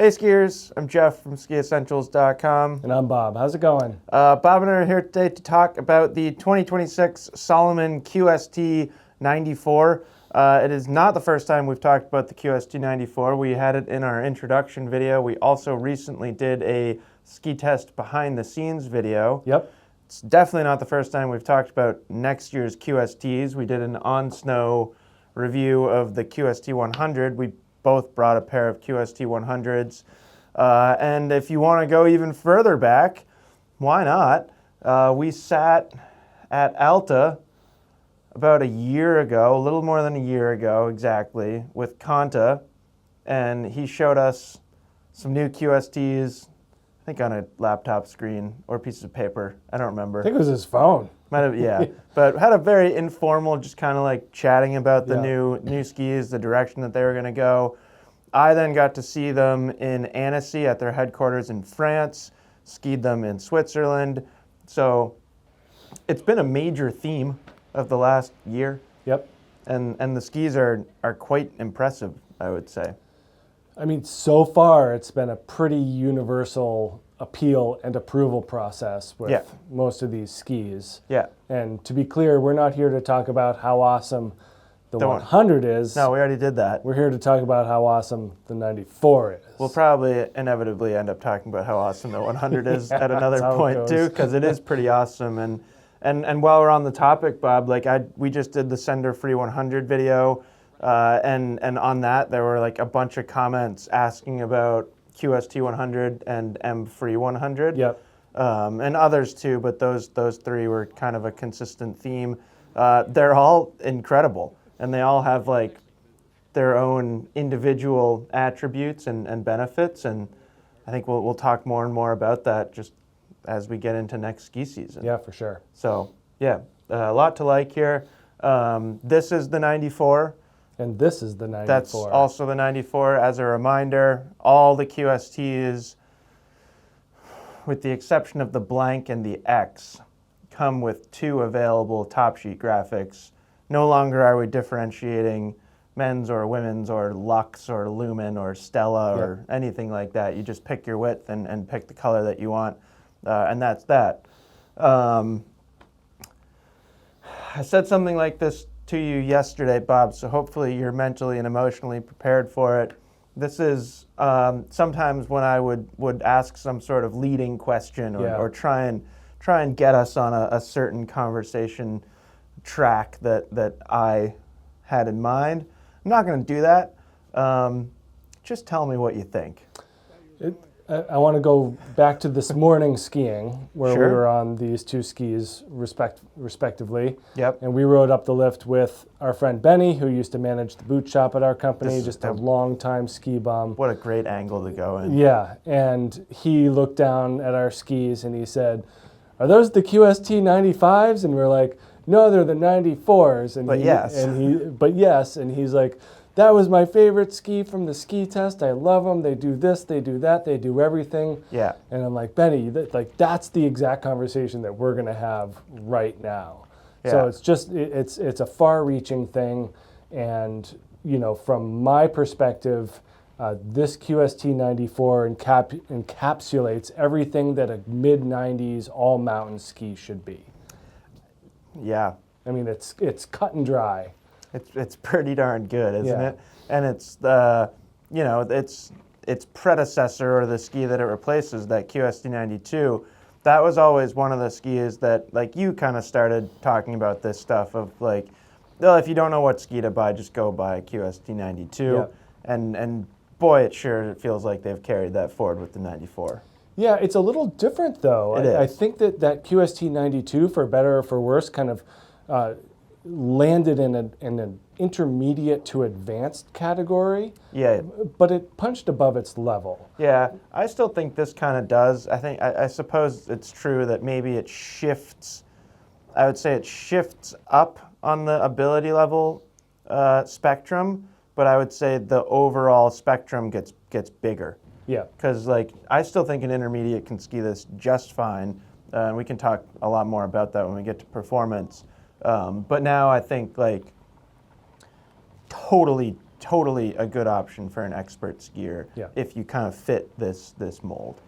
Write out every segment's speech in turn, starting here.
Hey skiers, I'm Jeff from skiessentials.com. And I'm Bob. How's it going? Bob and I are here today to talk about the 2026 Salomon QST 94. It is not the first time we've talked about the QST 94. We had it in our introduction video. We also recently did a ski test behind the scenes video. Yep. It's definitely not the first time we've talked about next year's QSTs. We did an on-snow review of the QST 100. We both brought a pair of QST 100s. And if you want to go even further back, why not? We sat at Alta about a year ago, a little more than a year ago exactly, with Kanta, and he showed us some new QSTs, I think on a laptop screen or pieces of paper. I don't remember. I think it was his phone. Might have, yeah. But had a very informal, just kind of like chatting about the Yeah. new skis, the direction that they were going to go. I then got to see them in Annecy at their headquarters in France, skied them in Switzerland. So it's been a major theme of the last year. Yep. And the skis are quite impressive, I would say. I mean, so far it's been a pretty universal appeal and approval process with most of these skis. Yeah. And to be clear, we're not here to talk about how awesome the 100 is. No, we already did that. We're here to talk about how awesome the 94 is. We'll probably inevitably end up talking about how awesome the 100 is at another point too, because it is pretty awesome. And while we're on the topic, Bob, like we just did the Sender Free 100 video, and on that there were like a bunch of comments asking about QST 100 and M Free 100. Yep. And others too, but those three were kind of a consistent theme. They're all incredible, and they all have like their own individual attributes and benefits, and I think we'll talk more and more about that just as we get into next ski season. Yeah, for sure. So yeah, a lot to like here. This is the 94. And this is the 94. That's also the 94. As a reminder, all the QSTs, with the exception of the blank and the X, come with two available top sheet graphics. No longer are we differentiating men's or women's or Lux or Lumen or Stella or anything like that. You just pick your width and pick the color that you want, and that's that. I said something like this to you yesterday, Bob, so hopefully you're mentally and emotionally prepared for it. This is sometimes when I would ask some sort of leading question or try and get us on a certain conversation track that I had in mind. I'm not going to do that. Just tell me what you think. I want to go back to this morning skiing where Sure. we were on these two skis respectively. Yep. And we rode up the lift with our friend Benny, who used to manage the boot shop at our company, just a long-time ski bum. What a great angle to go in. Yeah, and he looked down at our skis and he said, "Are those the QST 95s?" And we're like, "No, they're the 94s." And But yes. And he's like, "That was my favorite ski from the ski test. I love them. They do this, they do that, they do everything." Yeah. And I'm like, "Benny, that's the exact conversation that we're gonna have right now." Yeah. So it's just it's a far-reaching thing, and from my perspective, this QST 94 encapsulates everything that a mid-90s all-mountain ski should be. Yeah. I mean, it's cut and dry. It's pretty darn good, isn't Yeah. it? And it's its predecessor, or the ski that it replaces, that QST 92. That was always one of the skis that, like, you kind of started talking about this stuff of like, well, if you don't know what ski to buy, just go buy a QST 92. Yeah. And boy, it feels like they've carried that forward with the 94. Yeah, it's a little different though. I think that QST 92, for better or for worse, kind of landed in an intermediate to advanced category. Yeah. But it punched above its level. Yeah, I still think this kind of does. I suppose it's true that maybe it shifts. I would say it shifts up on the ability level spectrum, but I would say the overall spectrum gets bigger. Yeah. Because like I still think an intermediate can ski this just fine, and we can talk a lot more about that when we get to performance. But now I think like totally totally a good option for an expert skier Yeah. if you kind of fit this mold.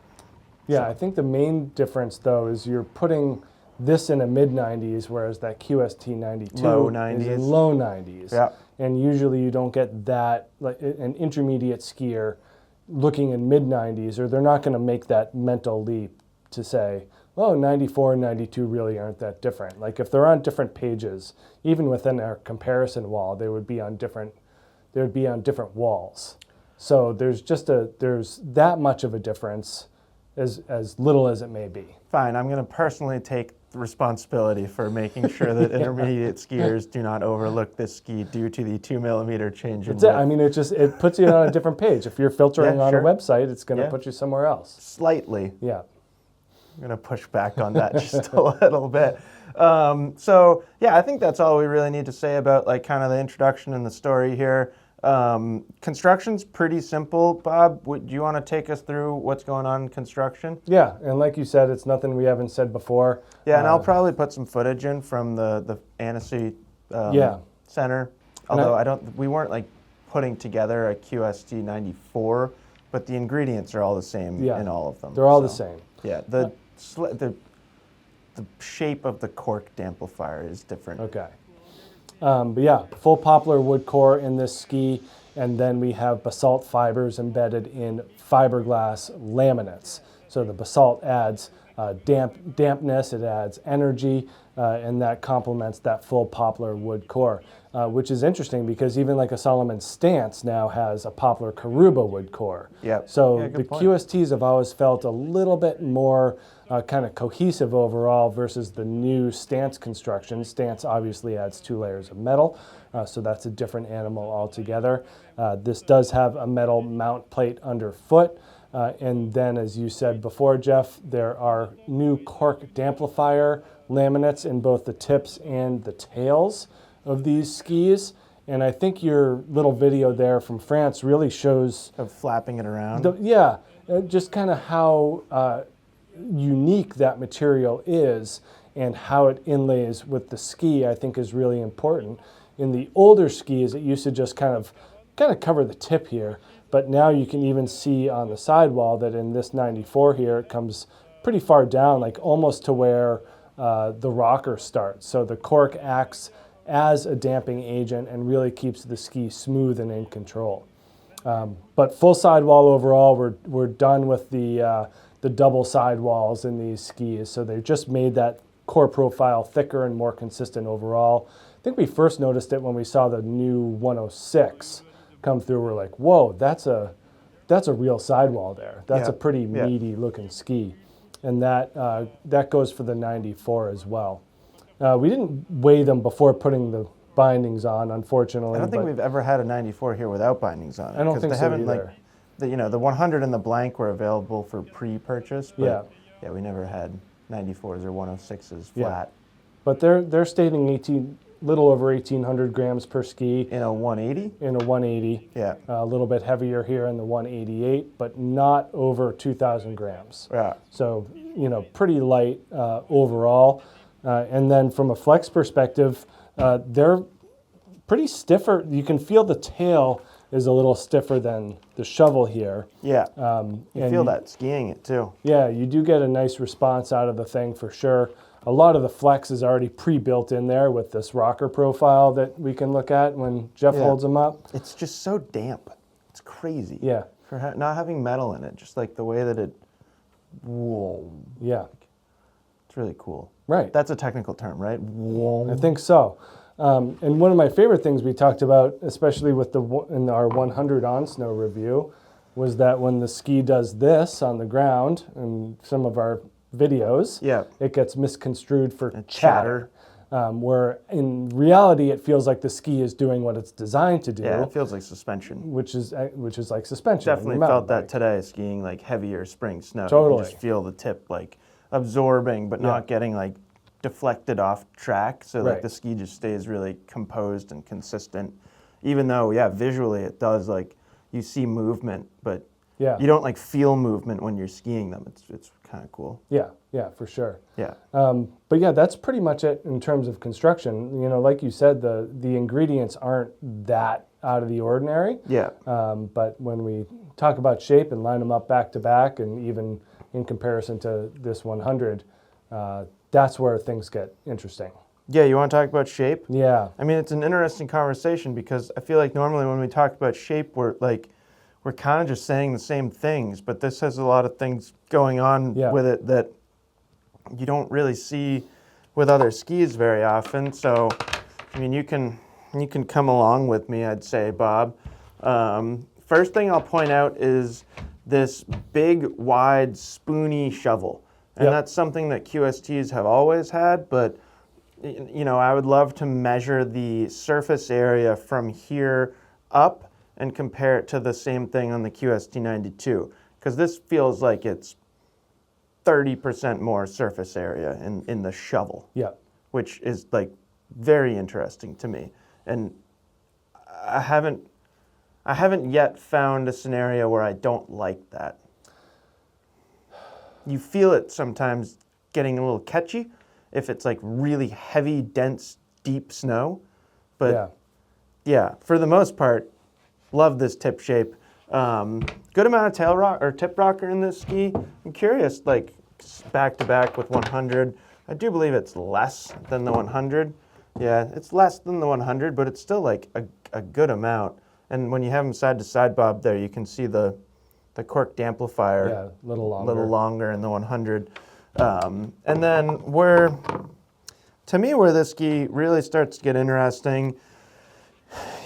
Yeah, I think the main difference though is you're putting this in a mid 90s, whereas that QST 92 Low is 90s. in low 90s. Yeah. And usually you don't get that, like an intermediate skier looking in mid 90s, or they're not going to make that mental leap to say, oh, 94 and 92 really aren't that different. Like if they're on different pages, even within our comparison wall, they would be on different walls. So there's that much of a difference, as little as it may be. Fine, I'm going to personally take the responsibility for making sure that intermediate skiers do not overlook this ski due to the 2 millimeter change in That's it. width. I mean, it puts you on a different page. If you're filtering Yeah, on sure. a website, it's going to Yeah. put you somewhere else. Slightly. Yeah. I'm going to push back on that just a little bit. So yeah, I think that's all we really need to say about like kind of the introduction and the story here. Construction's pretty simple. Bob, do you want to take us through what's going on in construction? Yeah, and like you said, it's nothing we haven't said before. Yeah, and I'll probably put some footage in from the Annecy Center. Although we weren't like putting together a QST 94, but the ingredients are all the same in all of them. They're all the same. Yeah, the shape of the cork damplifier is different. Okay. But yeah, full poplar wood core in this ski, and then we have basalt fibers embedded in fiberglass laminates. So the basalt adds dampness, it adds energy, and that complements that full poplar wood core, which is interesting because even like a Salomon stance now has a poplar Karuba wood core. Yep. So Yeah, the good point. QSTs have always felt a little bit more kind of cohesive overall versus the new stance construction. Stance obviously adds 2 layers of metal, so that's a different animal altogether. This does have a metal mount plate underfoot. And then, as you said before, Jeff, there are new cork damplifier laminates in both the tips and the tails of these skis. And I think your little video there from France really shows, Of flapping it around. just kind of how unique that material is and how it inlays with the ski, I think is really important. In the older skis, it used to just kind of cover the tip here. But now you can even see on the sidewall that in this 94 here, it comes pretty far down, like almost to where the rocker starts. So the cork acts as a damping agent and really keeps the ski smooth and in control. But full sidewall overall, we're done with the double sidewalls in these skis. So they've just made that core profile thicker and more consistent overall. I think we first noticed it when we saw the new 106 come through. We're like, whoa, that's a real sidewall there. That's a pretty meaty looking ski. And that goes for the 94 as well. We didn't weigh them before putting the bindings on, unfortunately. I don't think we've ever had a 94 here without bindings on it. I don't think they so haven't, either. Like, the 100 and the blank were available for pre-purchase, but Yeah. we never had 94s or 106s Yeah. flat. But they're stating little over 1,800 grams per ski In a 180? in a 180. Yeah. A little bit heavier here in the 188, but not over 2,000 grams. Yeah. So, pretty light overall. And then from a flex perspective, they're pretty stiffer. You can feel the tail is a little stiffer than the shovel here. Yeah. You and feel that skiing it too. Yeah, you do get a nice response out of the thing for sure. A lot of the flex is already pre-built in there with this rocker profile that we can look at when Jeff holds them up. It's just so damp. It's crazy. Yeah. For not having metal in it, just like the way that it. Whoa. Yeah. It's really cool. Right. That's a technical term, right? Whoa. I think so. And one of my favorite things we talked about, especially with in our 100 on snow review, was that when the ski does this on the ground in some of our videos, it gets misconstrued for chatter. Where in reality, it feels like the ski is doing what it's designed to do. Yeah, it feels like suspension. Which is like suspension. Definitely felt that today skiing like heavier spring snow. Totally. You just feel the tip like absorbing, but not getting like deflected off track. So like the ski just stays really composed and consistent. Even though, visually it does, like you see movement, but you don't like feel movement when you're skiing them. It's kind of cool. Yeah, for sure. Yeah. But yeah, that's pretty much it in terms of construction. Like you said, the ingredients aren't that out of the ordinary. Yeah. But when we talk about shape and line them up back to back, and even in comparison to this 100, that's where things get interesting. Yeah, you want to talk about shape? Yeah. I mean, it's an interesting conversation because I feel like normally when we talk about shape, we're kind of just saying the same things, but this has a lot of things going on with it that you don't really see with other skis very often. So, I mean, you can come along with me, I'd say, Bob. First thing I'll point out is this big, wide, spoony shovel. And that's something that QSTs have always had, but you know, I would love to measure the surface area from here up and compare it to the same thing on the QST 92, because this feels like it's 30% more surface area in the shovel, which is like very interesting to me. And I haven't yet found a scenario where I don't like that. You feel it sometimes getting a little catchy if it's like really heavy, dense, deep snow. But yeah, for the most part, love this tip shape. Good amount of tail rock or tip rocker in this ski. I'm curious, like back to back with 100. I do believe it's less than the 100. Yeah, it's less than the 100, but it's still like a good amount. And when you have them side to side, Bob, there you can see the corked amplifier. Yeah, a little longer in the 100. And then to me, where this ski really starts to get interesting,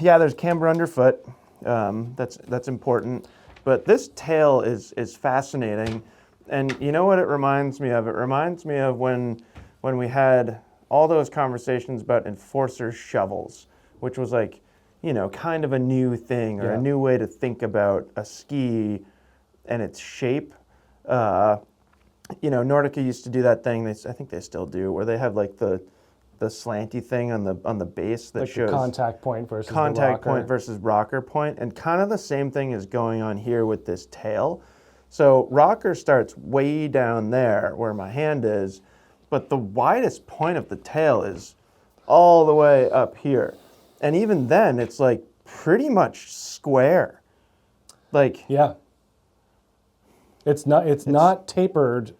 yeah, there's camber underfoot. That's important. But this tail is fascinating. And you know what it reminds me of? It reminds me of when we had all those conversations about enforcer shovels, which was like, you know, kind of a new thing or a new way to think about a ski and its shape. You know, Nordica used to do that thing. I think they still do, where they have like the slanty thing on the base that like shows the contact point versus point versus rocker point, and kind of the same thing is going on here with this tail. So rocker starts way down there where my hand is, but the widest point of the tail is all the way up here, and even then it's like pretty much square. Like it's not tapered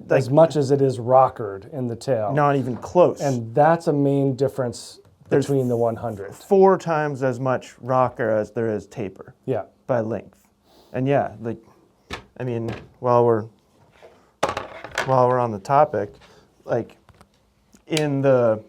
as much as it is rockered in the tail. Not even close. And that's a main difference between the 100. 4 times as much rocker as there is taper. Yeah. By length. And yeah, like, I mean, while we're on the topic, like in the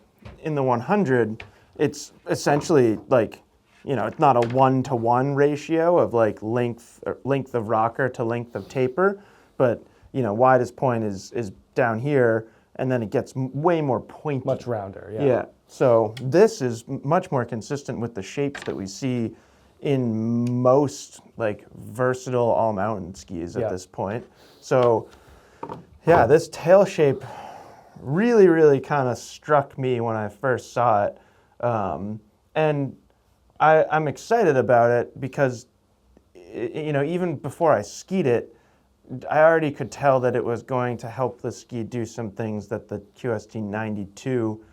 100, it's essentially like, you know, it's not a 1-to-1 ratio of like length of rocker to length of taper, but you know, widest point is down here, and then it gets way more pointy. Much rounder, yeah. Yeah. So this is much more consistent with the shapes that we see in most like versatile all mountain skis at this point. So yeah, this tail shape really, really kind of struck me when I first saw it. And I'm excited about it because, you know, even before I skied it, I already could tell that it was going to help the ski do some things that the QST 92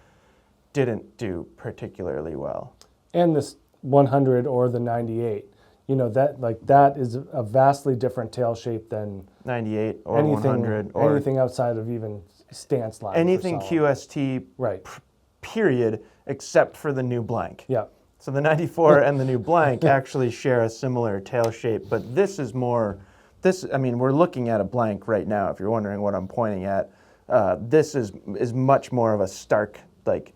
didn't do particularly well. And this 100 or the 98, you know, that is a vastly different tail shape than 98 or 100 or anything outside of even stance line. Anything QST, period, except for the new blank. Yeah. So the 94 and the new blank actually share a similar tail shape, but this is more. I mean, we're looking at a blank right now, if you're wondering what I'm pointing at. This is much more of a stark, like,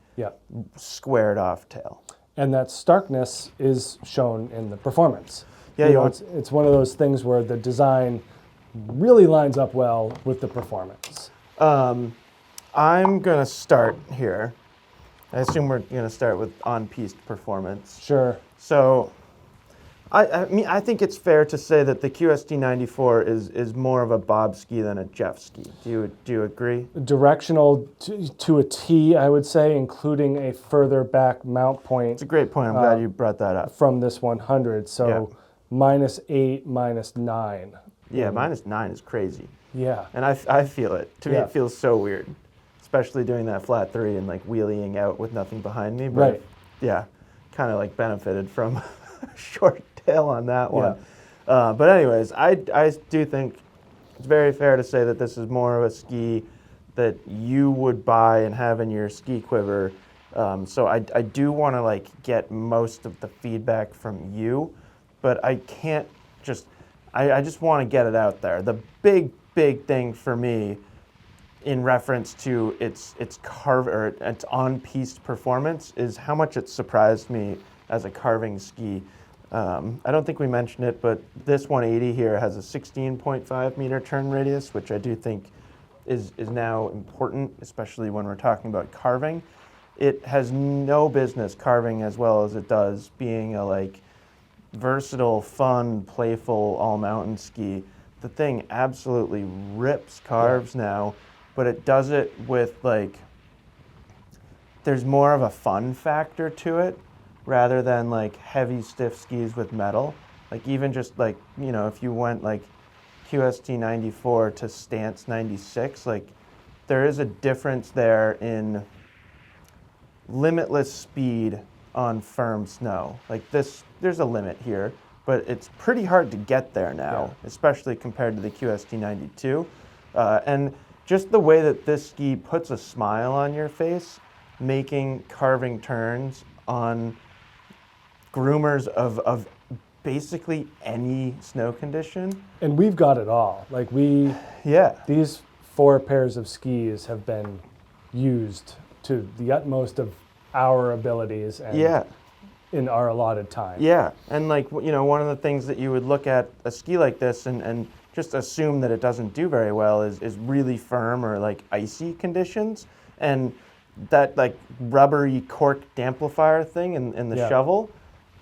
squared off tail. And that starkness is shown in the performance. Yeah, you know, it's one of those things where the design really lines up well with the performance. I'm going to start here. I assume we're going to start with On-Piste Performance. Sure. So I mean, I think it's fair to say that the QST 94 is more of a Bob ski than a Jeff ski. Do you agree? Directional to a T, I would say, including a further back mount point. It's a great point. I'm glad you brought that up. From this 100, so -8, -9. Yeah, -9 is crazy. Yeah. And I feel it. To me, it feels so weird, especially doing that flat 3 and like wheeling out with nothing behind me. But yeah, kind of like benefited from short tail on that one. But anyways, I do think it's very fair to say that this is more of a ski that you would buy and have in your ski quiver. So I do want to like get most of the feedback from you, but I can't just, I just want to get it out there. The big thing for me in reference to its on-piste performance is how much it surprised me as a carving ski. I don't think we mentioned it, but this 180 here has a 16.5 meter turn radius, which I do think is now important, especially when we're talking about carving. It has no business carving as well as it does, being a like versatile, fun, playful all-mountain ski. The thing absolutely rips carves now, but it does it with like, there's more of a fun factor to it rather than like heavy stiff skis with metal. Like even just like, you know, if you went like QST 94 to Stance 96, like there is a difference there in limitless speed on firm snow. Like this, there's a limit here, but it's pretty hard to get there now, especially compared to the QST 92. And just the way that this ski puts a smile on your face, making carving turns on groomers of basically any snow condition. And we've got it all. Like these 4 pairs of skis have been used to the utmost of our abilities and in our allotted time. Yeah, and like, you know, one of the things that you would look at a ski like this and just assume that it doesn't do very well is really firm or like icy conditions. And that like rubbery cork damplifier thing in the shovel,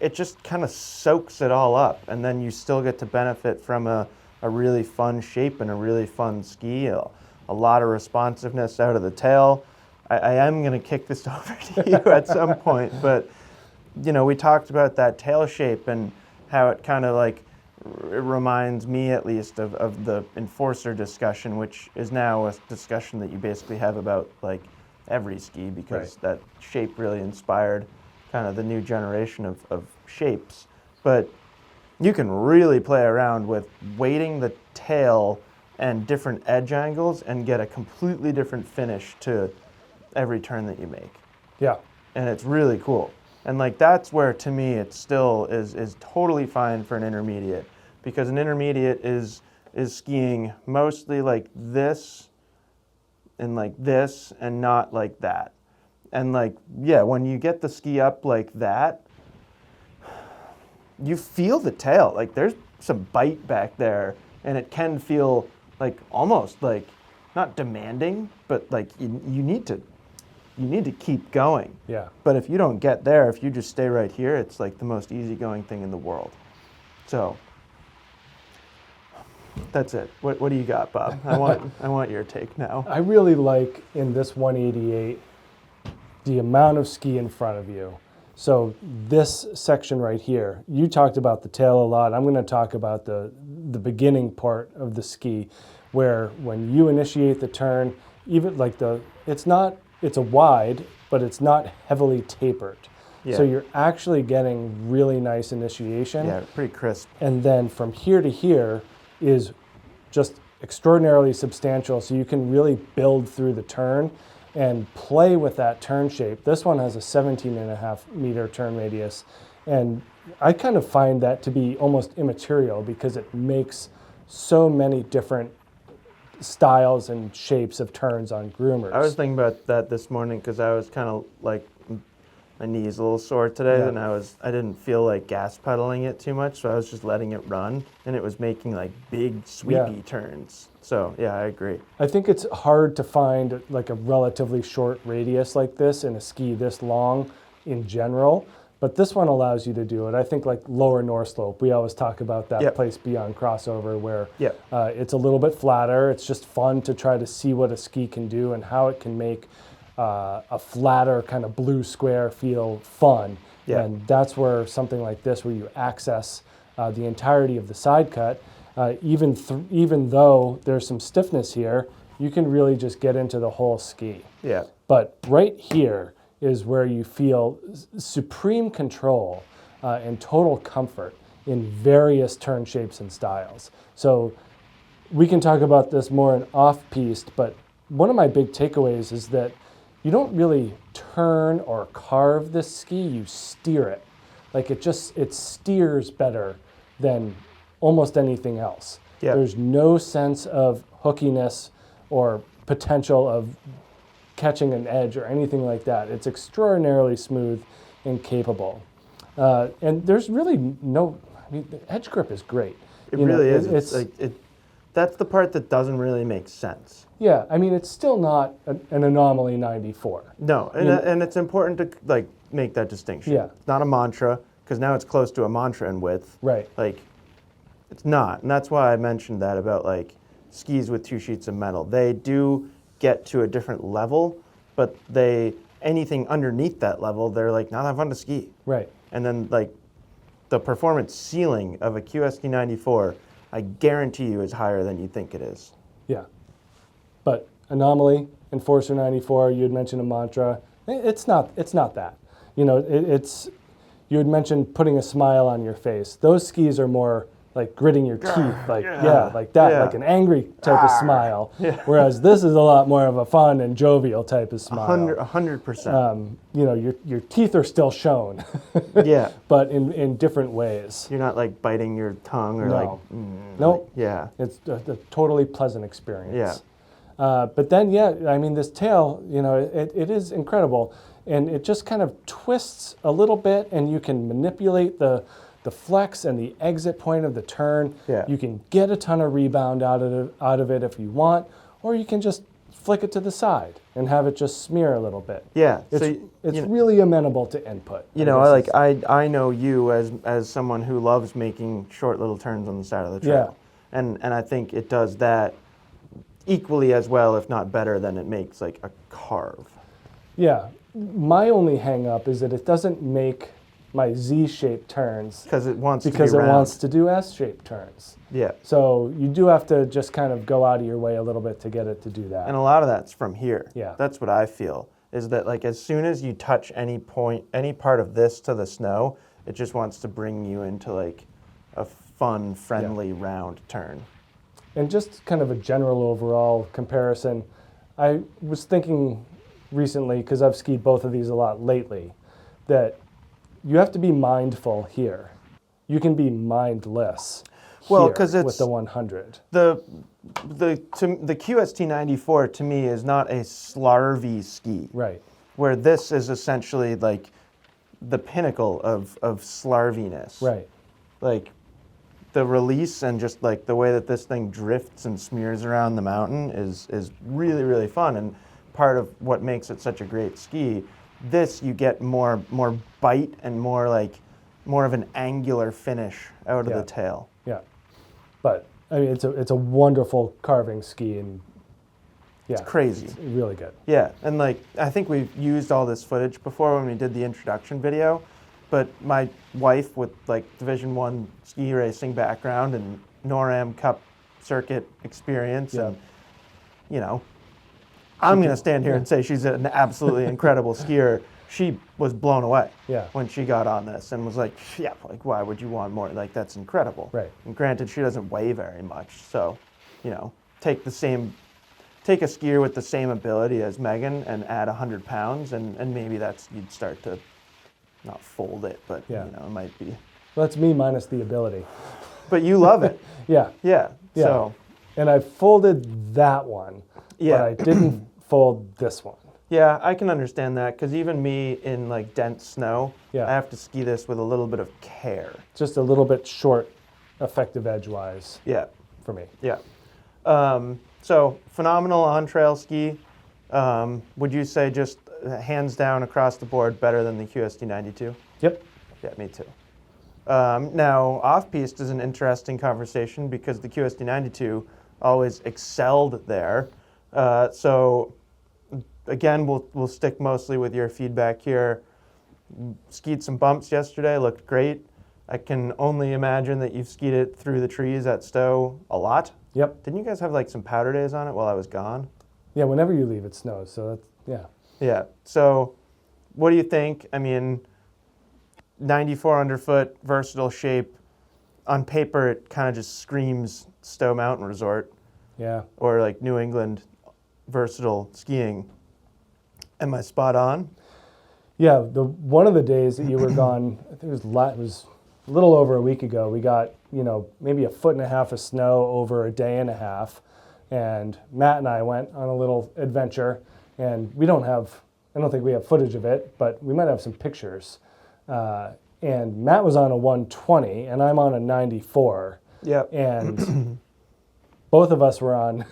it just kind of soaks it all up. And then you still get to benefit from a really fun shape and a really fun ski. A lot of responsiveness out of the tail. I am going to kick this over to you at some point, but you know, we talked about that tail shape and how it kind of like it reminds me at least of the Enforcer discussion, which is now a discussion that you basically have about like every ski, because that shape really inspired kind of the new generation of shapes. But you can really play around with weighting the tail and different edge angles and get a completely different finish to every turn that you make. Yeah. And it's really cool. And like that's where to me it still is totally fine for an intermediate, because an intermediate is skiing mostly like this and like this and not like that. And like, yeah, when you get the ski up like that, you feel the tail. Like there's some bite back there, and it can feel like almost like not demanding, but like you need to keep going. Yeah. But if you don't get there, if you just stay right here, it's like the most easygoing thing in the world. So that's it. What do you got, Bob? I want your take now. I really like in this 188 the amount of ski in front of you. So this section right here, you talked about the tail a lot. I'm going to talk about the beginning part of the ski, where when you initiate the turn, even like it's a wide, but it's not heavily tapered. Yeah. So you're actually getting really nice initiation. Yeah, pretty crisp. And then from here to here is just extraordinarily substantial, so you can really build through the turn and play with that turn shape. This one has a 17.5 meter turn radius, and I kind of find that to be almost immaterial because it makes so many different styles and shapes of turns on groomers. I was thinking about that this morning because I was kind of like, my knee's a little sore today, and I didn't feel like gas pedaling it too much, so I was just letting it run, and it was making like big sweepy turns. So yeah, I agree. I think it's hard to find like a relatively short radius like this in a ski this long in general, but this one allows you to do it. I think like lower North Slope, we always talk about that place beyond crossover where it's a little bit flatter. It's just fun to try to see what a ski can do and how it can make a flatter kind of blue square feel fun. Yeah. And that's where something like this, where you access the entirety of the side cut, even though there's some stiffness here, you can really just get into the whole ski. Yeah. But right here is where you feel supreme control and total comfort in various turn shapes and styles. So we can talk about this more in off-piste, but one of my big takeaways is that you don't really turn or carve this ski, you steer it. Like it steers better than almost anything else. Yep. There's no sense of hookiness or potential of catching an edge or anything like that. It's extraordinarily smooth and capable. And there's really no, I mean, the edge grip is great. It really is. It's like that's the part that doesn't really make sense. Yeah, I mean, it's still not an anomaly 94. No, and it's important to like make that distinction. Yeah. It's not a mantra, because now it's close to a mantra in width. Right. Like, it's not. And that's why I mentioned that about like skis with 2 sheets of metal. They do get to a different level, but anything underneath that level, they're like not that fun to ski. Right. And then like the performance ceiling of a QST 94, I guarantee you is higher than you think it is. Yeah. But anomaly, Enforcer 94, you had mentioned a mantra. It's not that. You know, you had mentioned putting a smile on your face. Those skis are more like gritting your teeth, like like that, like an angry type of smile. Yeah. Whereas this is a lot more of a fun and jovial type of smile. 100%. You know, your teeth are still shown. Yeah. But in different ways. You're not like biting your tongue or Nope. Yeah. It's a totally pleasant experience. Yeah. But then, I mean, this tail, you know, it is incredible. And it just kind of twists a little bit, and you can manipulate the flex and the exit point of the turn. Yeah. You can get a ton of rebound out of it if you want, or you can just flick it to the side and have it just smear a little bit. Yeah. It's really amenable to input. You know, I know you as someone who loves making short little turns on the side of the trail. Yeah. And I think it does that equally as well, if not better, than it makes like a carve. Yeah. My only hang up is that it doesn't make my Z-shaped turns because it wants to do S-shaped turns. Yeah. So you do have to just kind of go out of your way a little bit to get it to do that. And a lot of that's from here. Yeah. That's what I feel, is that like as soon as you touch any part of this to the snow, it just wants to bring you into like a fun, friendly, round turn. And just kind of a general overall comparison, I was thinking recently, because I've skied both of these a lot lately, that you have to be mindful here. You can be mindless with the 100. The QST 94 to me is not a slarvy ski. Right. Where this is essentially like the pinnacle of slarviness. Right. Like the release and just like the way that this thing drifts and smears around the mountain is really, really fun, and part of what makes it such a great ski. This you get more bite and more of an angular finish out of the tail. Yeah, but I mean it's a wonderful carving ski, and it's crazy. It's really good. Yeah, and like I think we've used all this footage before when we did the introduction video, but my wife with like Division I ski racing background and NORAM Cup circuit experience, and you know, I'm going to stand here and say she's an absolutely incredible skier. She was blown away when she got on this and was like, like why would you want more? Like that's incredible. Right. And granted, she doesn't weigh very much, so you know, take a skier with the same ability as Megan and add 100 pounds, and maybe you'd start to not fold it, but you know, it might be. Well, that's me minus the ability. But you love it. Yeah. So. And I folded that one. Yeah. But I didn't fold this one. Yeah, I can understand that, because even me in like dense snow, I have to ski this with a little bit of care. Just a little bit short, effective edge-wise. Yeah. For me. Yeah. So phenomenal on-trail ski. Would you say just hands down across the board better than the QST 92? Yep. Yeah, me too. Now, off-piste is an interesting conversation because the QST 92 always excelled there. So again, we'll stick mostly with your feedback here. Skied some bumps yesterday, looked great. I can only imagine that you've skied it through the trees at Stowe a lot. Yep. Didn't you guys have like some powder days on it while I was gone? Yeah, whenever you leave it snows, so that's, Yeah. So what do you think? I mean, 94 underfoot, versatile shape. On paper, it kind of just screams Stowe Mountain Resort Yeah. or like New England versatile skiing. Am I spot on? Yeah, one of the days that you were gone, I think it was a little over a week ago. We got maybe a foot and a half of snow over a day and a half, and Matt and I went on a little adventure. And I don't think we have footage of it, but we might have some pictures. And Matt was on a 120, and I'm on a 94. Yep. And both of us were on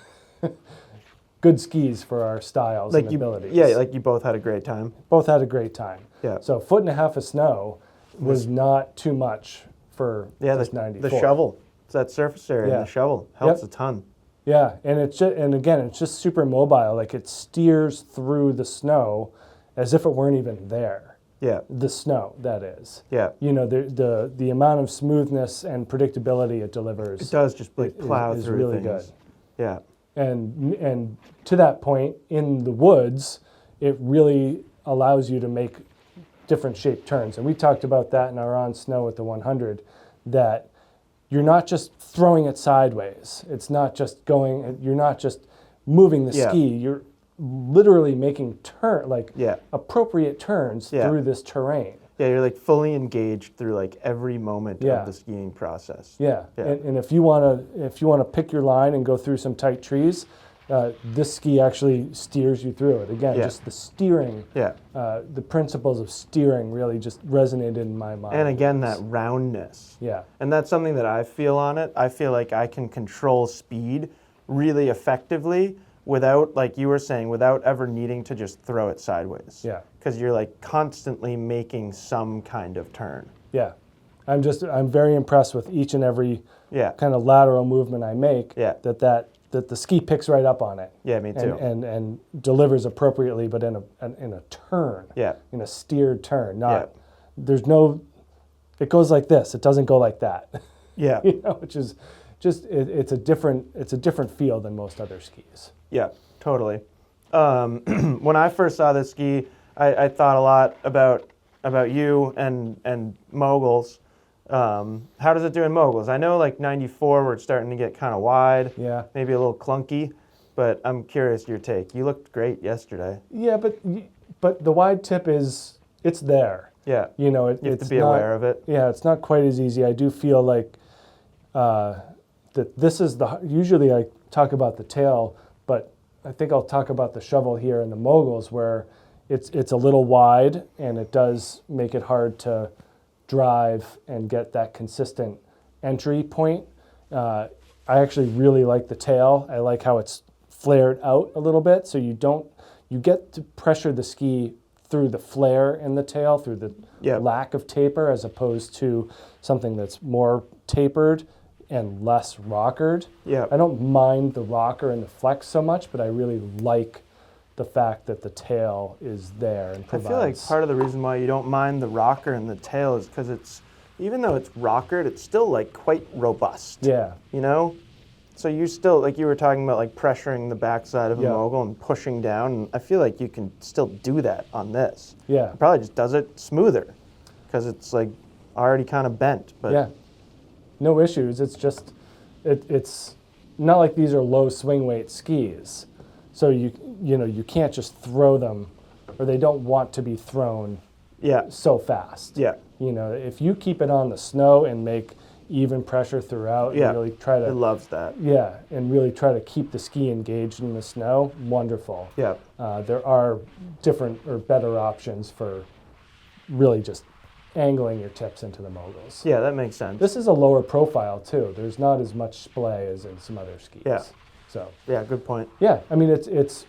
good skis for our styles and abilities. Yeah, like you both had a great time. Both had a great time. Yeah. So a foot and a half of snow was not too much for this 94. The shovel. It's that surface area. Yeah. And the shovel helps a ton. Yeah, and it's just super mobile. Like it steers through the snow as if it weren't even there. Yeah. The snow, that is. Yeah. The amount of smoothness and predictability it delivers. It does just like plow is through really things. good. Yeah. And to that point, in the woods, it really allows you to make different shaped turns. And we talked about that in our On Snow at the 100, that you're not just throwing it sideways. It's not just you're not just moving the ski. You're literally making appropriate turns through this terrain. Yeah, you're like fully engaged through like every moment of the skiing process. Yeah. And if you wanna pick your line and go through some tight trees, this ski actually steers you through it. Again, just the steering. Yeah. The principles of steering really just resonated in my mind. And again, that roundness. Yeah. And that's something that I feel on it. I feel like I can control speed really effectively without, like you were saying, without ever needing to just throw it sideways. Yeah. Because you're like constantly making some kind of turn. Yeah. I'm very impressed with each and every kind of lateral movement I make. Yeah. That the ski picks right up on it. Yeah, me too. And delivers appropriately, but in a turn. Yeah. In a steered turn. It goes like this. It doesn't go like that. Yeah. Which is just it's a different feel than most other skis. Yeah, totally. When I first saw this ski, I thought a lot about you and moguls. How does it do in moguls? I know like 94, we're starting to get kind of wide, maybe a little clunky, but I'm curious your take. You looked great yesterday. Yeah, but the wide tip it's there. Yeah, you have to be aware of it. Yeah, it's not quite as easy. I do feel like that this is usually I talk about the tail, but I think I'll talk about the shovel here in the moguls where it's a little wide and it does make it hard to drive and get that consistent entry point. I actually really like the tail. I like how it's flared out a little bit, so you get to pressure the ski through the flare in the tail, through the lack of taper, as opposed to something that's more tapered and less rockered. Yeah. I don't mind the rocker and the flex so much, but I really like the fact that the tail is there and provides. I feel like part of the reason why you don't mind the rocker and the tail is because even though it's rockered, it's still like quite robust. Yeah. So you still, like you were talking about, like pressuring the backside of a mogul and pushing down. And I feel like you can still do that on this. Yeah. It probably just does it smoother because it's like already kind of bent. But yeah. No issues. It's just, it's not like these are low swing weight skis. So you can't just throw them, or they don't want to be thrown so fast. Yeah. If you keep it on the snow and make even pressure throughout and really try to... It loves that. Yeah, and really try to keep the ski engaged in the snow, wonderful. Yeah. There are different or better options for really just angling your tips into the moguls. Yeah, that makes sense. This is a lower profile too. There's not as much splay as in some other skis. Yeah. So. Yeah, good point. Yeah, I mean it's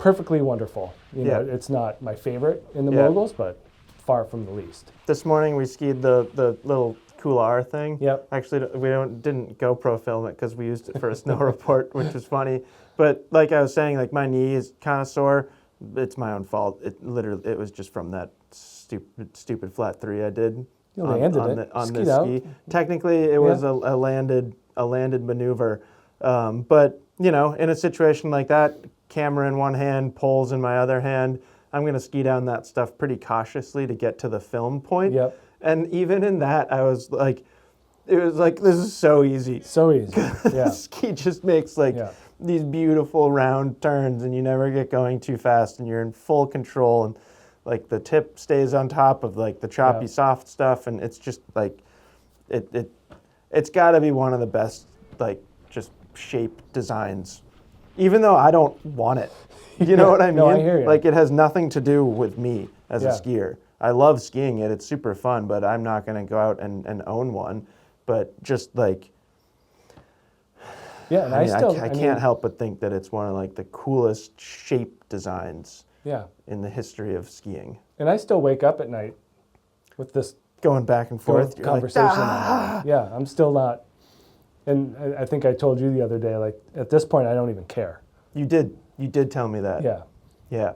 perfectly wonderful. It's not my favorite in the moguls, but far from the least. This morning we skied the little couloir thing. Yep. Actually, we didn't GoPro film it because we used it for a snow report, which was funny. But like I was saying, like my knee is kind of sore. It's my own fault. It was just from that stupid flat 3 I did on this ski. Technically, it was a landed maneuver. But in a situation like that, camera in one hand, poles in my other hand, I'm going to ski down that stuff pretty cautiously to get to the film point. Yep. And even in that, I was like, it was like, this is so easy. So easy. Yeah. Ski just makes like these beautiful round turns, and you never get going too fast, and you're in full control, and like the tip stays on top of like the choppy soft stuff, and it's just like it's got to be one of the best like just shape designs, even though I don't want it. You know what I mean? No, I hear you. Like, it has nothing to do with me as a Yeah. skier. I love skiing it. It's super fun, but I'm not going to go out and own one. But just like, Yeah, and I can't help but think that it's one of like the coolest shape designs in the history of skiing. And I still wake up at night with this Going back and forth, you're conversation. like, ah! Yeah, I'm still not. And I think I told you the other day, like at this point, I don't even care. You did tell me that. Yeah. Yeah.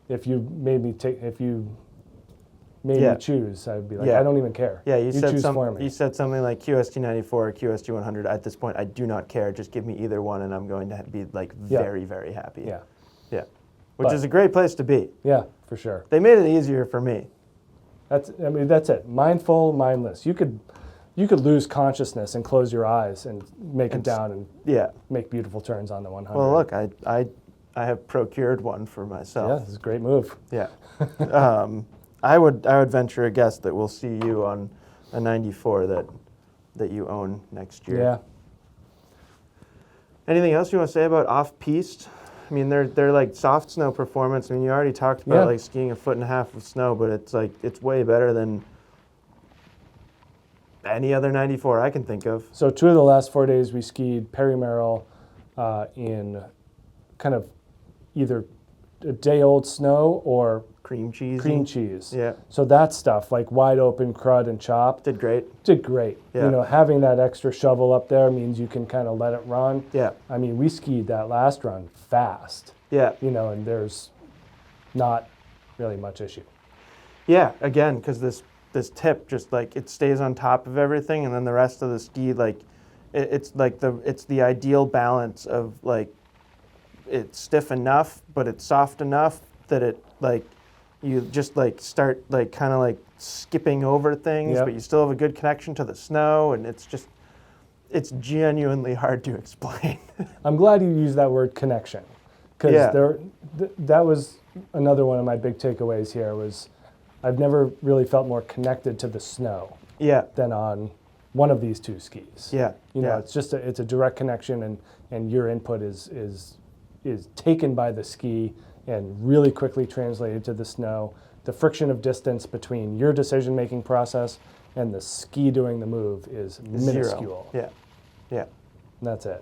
If you made me choose, I'd be like, I don't even care. Yeah, you said choose for me. You said something like QST 94 or QST 100. At this point, I do not care. Just give me either one, and I'm going to be like very, very happy. Yeah. Yeah. Which is a great place to be. Yeah, for sure. They made it easier for me. That's it. Mindful, mindless. You could lose consciousness and close your eyes and make it down and make beautiful turns on the 100. Well, look, I have procured one for myself. Yeah, this is a great move. Yeah. I would venture a guess that we'll see you on a 94 that you own next year. Yeah. Anything else you want to say about off-piste? I mean, they're like soft snow performance. I mean, you already talked about like skiing 1.5 feet of snow, but it's like it's way better than any other 94 I can think of. So 2 of the last 4 days we skied Perry Merrill in kind of either a day-old snow or cream cheese. Yeah. So that stuff, like wide open crud and chop. Did great. Yeah. You know, having that extra shovel up there means you can kind of let it run. Yeah. I mean, we skied that last run fast. Yeah. You know, and there's not really much issue. Yeah, again, because this tip just like it stays on top of everything, and then the rest of the ski like it's the ideal balance of like it's stiff enough, but it's soft enough that it like you just like start like kind of like skipping over things, but you still have a good connection to the snow, and it's genuinely hard to explain. I'm glad you used that word connection, because that was another one of my big takeaways here was I've never really felt more connected to the snow than on one of these 2 skis. Yeah. You know, it's just it's a direct connection, and your input is taken by the ski and really quickly translated to the snow. The friction of distance between your decision-making process and the ski doing the move is minuscule. Yeah. Yeah. And that's it.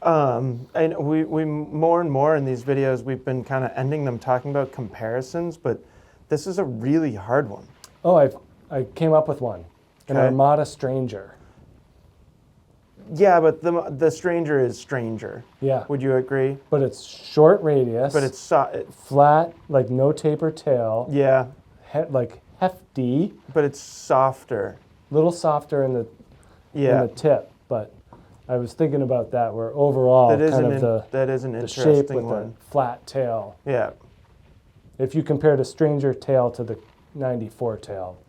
And we more and more in these videos, we've been kind of ending them talking about comparisons, but this is a really hard one. Oh, I came up with one. An Armada Stranger. Yeah, but the Stranger is Stranger. Yeah. Would you agree? But it's short radius. But it's flat, like no taper tail. Yeah. Like hefty. But it's softer. Little softer in the tip, but I was thinking about that where overall that is the an interesting shape with one. the flat tail. Yeah. If you compared a Stranger tail to the 94 tail,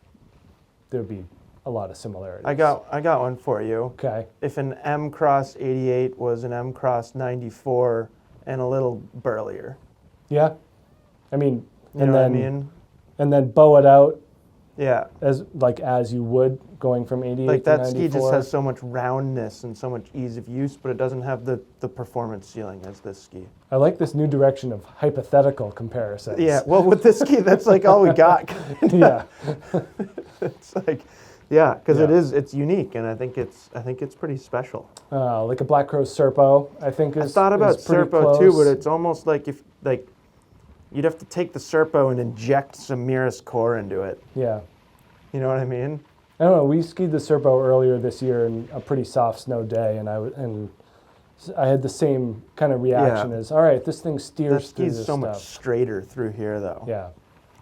there'd be a lot of similarities. I got one for you. Okay. If an M Cross 88 was an M Cross 94 and a little burlier. Yeah. I mean, you know what I mean? And then bow it out. Yeah. As you would going from 88 like to 94. That ski just has so much roundness and so much ease of use, but it doesn't have the performance ceiling as this ski. I like this new direction of hypothetical comparisons. Yeah, well, with this ski, that's like all we got. Yeah. It's like, yeah, because it's unique, and I think it's pretty special. Like a Black Crow Serpo, I think is. I thought about Serpo Serpo too, but it's almost like if you'd have to take the Serpo and inject some Miras core into it. Yeah. You know what I mean? I don't know. We skied the Serpo earlier this year in a pretty soft snow day, and I had the same kind of reaction as, all right, this thing steers through this ski's so much straighter through here, though. Yeah.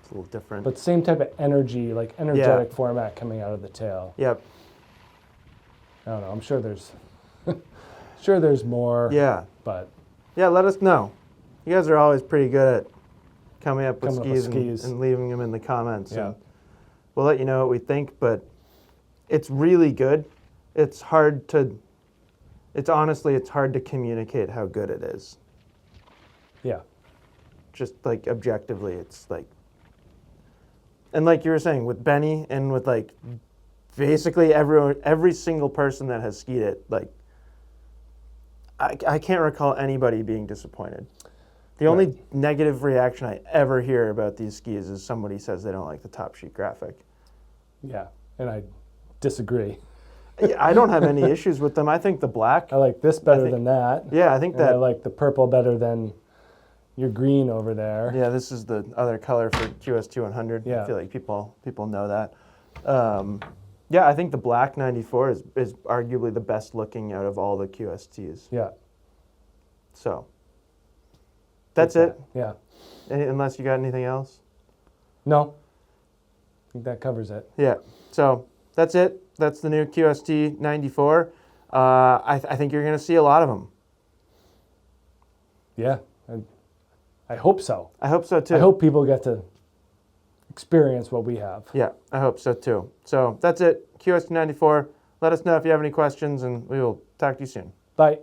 It's a little different. But same type of energy, like energetic format coming out of the tail. Yep. I don't know. I'm sure there's more. Yeah. But. Yeah, let us know. You guys are always pretty good at coming up with skis, and leaving them in the comments. Yeah. And we'll let you know what we think, but it's really good. It's hard to communicate how good it is. Yeah. Just like objectively, it's like, and like you were saying with Benny and with like basically every single person that has skied it, like I can't recall anybody being disappointed. The only negative reaction I ever hear about these skis is somebody says they don't like the top sheet graphic. Yeah, and I disagree. I don't have any issues with them. I think the black. I like this better than that. Yeah, I think and that. I like the purple better than your green over there. Yeah, this is the other color for QST 100. Yeah. I feel like people know that. Yeah, I think the black 94 is arguably the best looking out of all the QSTs. Yeah. So that's it. Yeah. Unless you got anything else? No. I think that covers it. Yeah. So that's it. That's the new QST 94. I think you're going to see a lot of them. Yeah. I hope so. I hope so too. I hope people get to experience what we have. Yeah, I hope so too. So that's it. QST 94. Let us know if you have any questions, and we will talk to you soon. Bye.